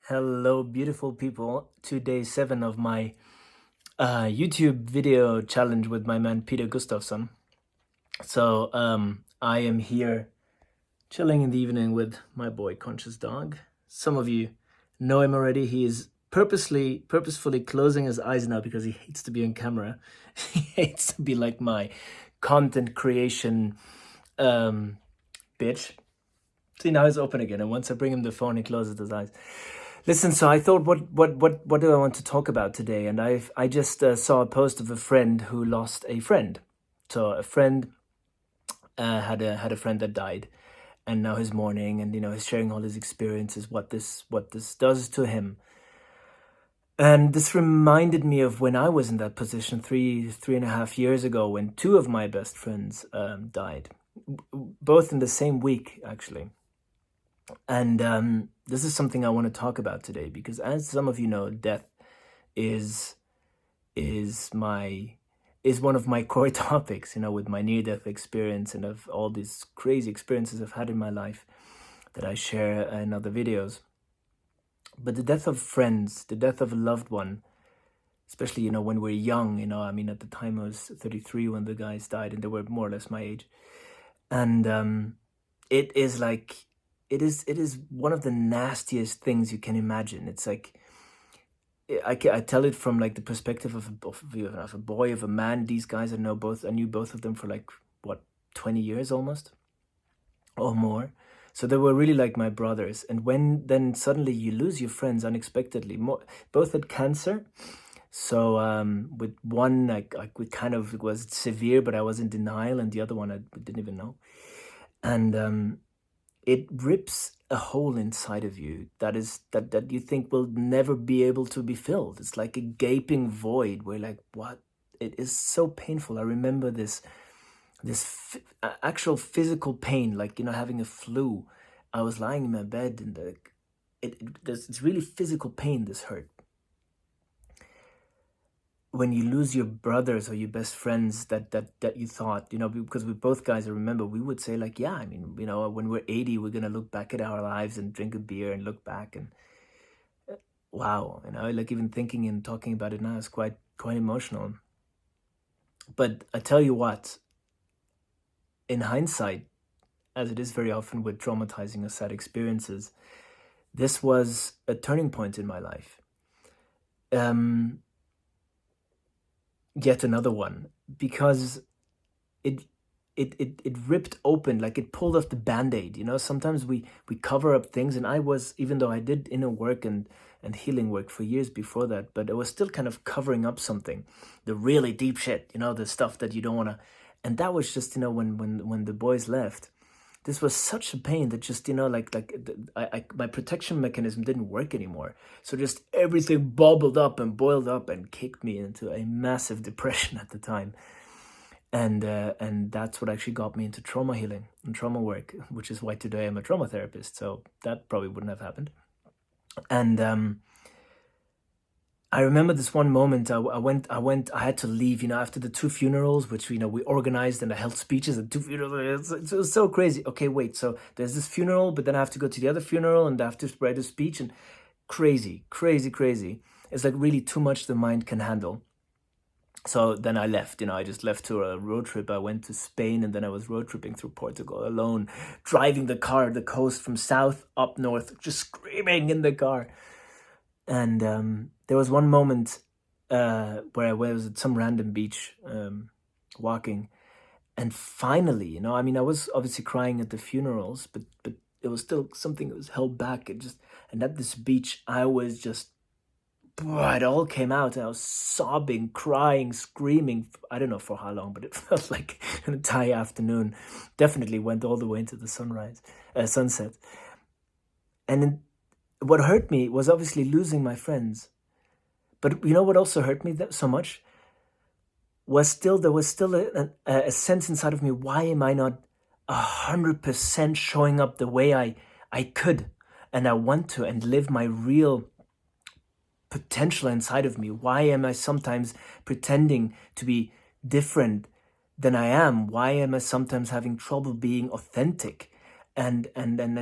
Hello, beautiful people, to day 7 of my YouTube video challenge with my man Peter Gustafsson. I am here chilling in the evening with my boy Conscious Dog. Some of you know him already. He is purposefully closing his eyes now because he hates to be on camera. He hates to be like my content creation bitch. See, now he's open again, and once I bring him the phone, he closes his eyes. Listen, so I thought, what do I want to talk about today? And I just saw a post of a friend who lost a friend. So a friend had a friend that died, and now he's mourning, and he's sharing all his experiences, what this does to him. And this reminded me of when I was in that position three and a half years ago, when two of my best friends died, both in the same week, actually. And this is something I want to talk about today because, as some of you know, death is one of my core topics. With my near-death experience and of all these crazy experiences I've had in my life that I share in other videos. But the death of friends, the death of a loved one, especially when we're young. At the time I was 33 when the guys died, and they were more or less my age, and it is like. It is one of the nastiest things you can imagine. It's like, I tell it from like the perspective of a boy, of a man. These guys, I knew both of them for like, what, 20 years almost, or more. So they were really like my brothers. And when then suddenly you lose your friends unexpectedly, both had cancer. So with one, we kind of, it was severe, but I was in denial, and the other one I didn't even know. And it rips a hole inside of you that you think will never be able to be filled. It's like a gaping void where, like, what? It is so painful. I remember this actual physical pain, like having a flu. I was lying in my bed, and it's really physical pain. This hurt. When you lose your brothers or your best friends that you thought, because we both guys, I remember, we would say like, yeah, when we're 80, we're going to look back at our lives and drink a beer and look back, and wow, like even thinking and talking about it now is quite emotional. But I tell you what, in hindsight, as it is very often with traumatizing or sad experiences, this was a turning point in my life. Yet another one, because it ripped open, like it pulled off the band-aid. Sometimes we cover up things, and I was, even though I did inner work and healing work for years before that, but I was still kind of covering up something, the really deep shit, the stuff that you don't want to. And that was just, when the boys left, this was such a pain that just, my protection mechanism didn't work anymore. So just everything bubbled up and boiled up and kicked me into a massive depression at the time. And that's what actually got me into trauma healing and trauma work, which is why today I'm a trauma therapist. So that probably wouldn't have happened. And I remember this one moment. I had to leave, after the two funerals, which, we organized, and I held speeches at two funerals. It was so crazy. Okay, wait, so there's this funeral, but then I have to go to the other funeral, and I have to write a speech, and crazy. It's like really too much the mind can handle. So then I left, I just left to a road trip. I went to Spain, and then I was road tripping through Portugal alone, driving the car, the coast from south up north, just screaming in the car. And there was one moment where I was at some random beach walking, and finally, I was obviously crying at the funerals, but it was still something that was held back. And at this beach, I was just, it all came out, and I was sobbing, crying, screaming. I don't know for how long, but it felt like an entire afternoon. Definitely went all the way into the sunset. And what hurt me was obviously losing my friends. But what also hurt me so much was there was still a sense inside of me. Why am I not 100% showing up the way I could and I want to, and live my real potential inside of me? Why am I sometimes pretending to be different than I am? Why am I sometimes having trouble being authentic? and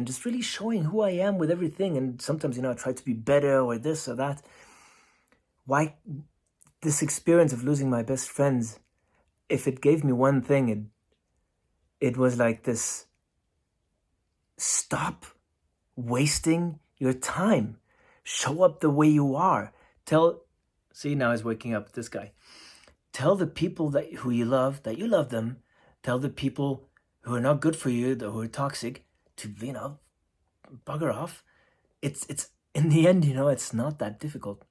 just really showing who I am with everything. And sometimes, I try to be better or this or that. Why this experience of losing my best friends, if it gave me one thing, it was like this: stop wasting your time. Show up the way you are. See, now he's waking up, this guy. Tell the people who you love that you love them. Tell the people who are not good for you, who are toxic, to, bugger off. It's in the end, it's not that difficult.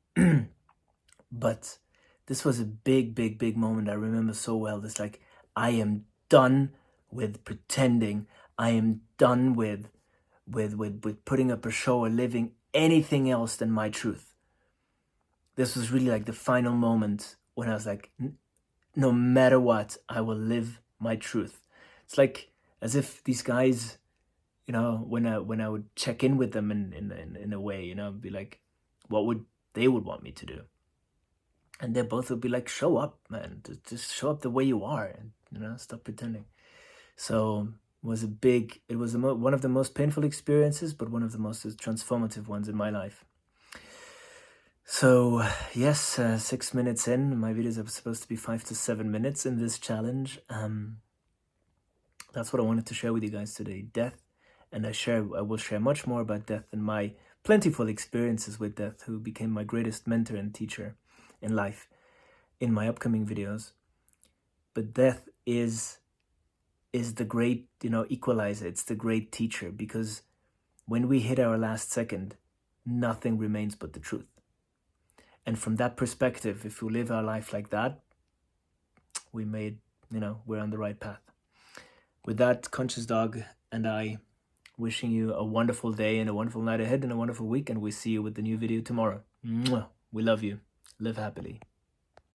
But this was a big, big, big moment I remember so well. It's like, I am done with pretending. I am done with putting up a show or living anything else than my truth. This was really like the final moment when I was like, no matter what, I will live my truth. It's like as if these guys, when I would check in with them in a way, be like, what would they want me to do? And they both would be like, show up, man. Just show up the way you are, and stop pretending. So it was one of the most painful experiences, but one of the most transformative ones in my life. So yes, 6 minutes in, my videos are supposed to be 5 to 7 minutes in this challenge. That's what I wanted to share with you guys today, death. And I will share much more about death and my plentiful experiences with death, who became my greatest mentor and teacher in life, in my upcoming videos. But death is the great, equalizer. It's the great teacher, because when we hit our last second, nothing remains but the truth. And from that perspective, if we live our life like that, we're on the right path. With that, Conscious Dog and I wishing you a wonderful day and a wonderful night ahead and a wonderful week, and we'll see you with the new video tomorrow. Mwah. We love you. Live happily.